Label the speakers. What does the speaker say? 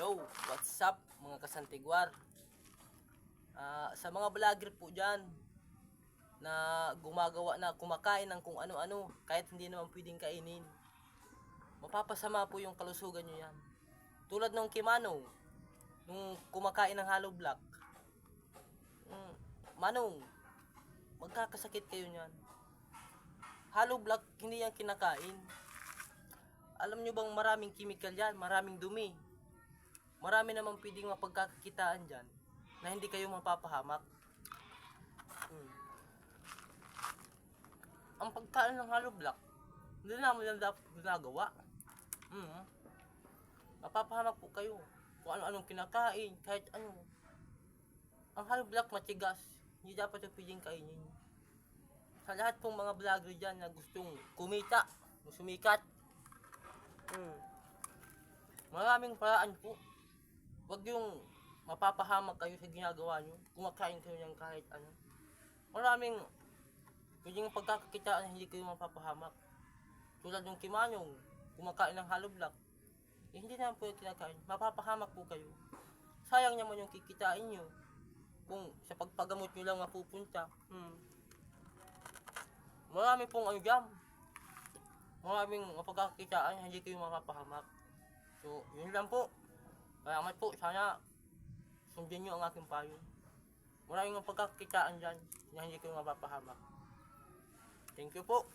Speaker 1: Hello, what's up mga kasantigwar? Sa mga vlogger po dyan na gumagawa na kumakain ng kung ano-ano kahit hindi naman pwedeng kainin, mapapasama po yung kalusugan nyo yan. Tulad nung Kimano, nung kumakain ng hollow block. Manong, magkakasakit kayo nyan. Hollow block, hindi yan kinakain. Alam nyo bang maraming chemical yan, maraming dumi. Marami naman pwedeng mapagkakakitaan dyan na hindi kayo mapapahamak. Ang pagkain ng hollow block, hindi naman yan dapat ginagawa. Mapapahamak po kayo kung ano-anong kinakain, kahit ano. Ang hollow block matigas, hindi dapat yung pwedeng kainin. Sa lahat pong mga vlogger dyan na gustong kumita, sumikat, maraming paraan po. Wag yung mapapahamak kayo sa ginagawa nyo, kumakain kayo ng kahit ano. Maraming pwedeng pagkakakitaan na hindi kayo mapapahamak. Tulad ng Kimanong, kumakain ng hollow block, hindi naman po yung kinakain, mapapahamak po kayo. Sayang naman yung kikitain nyo kung sa pagpagamot nyo lang mapupunta. Marami pong ano dyan, maraming mapagkakakitaan na hindi kayo mapapahamak. So, yun lang po. Salamat po, sana sundin nyo ang aking payo. Maraming pagkakitaan dyan na hindi kayo mapapahamak. Thank you po.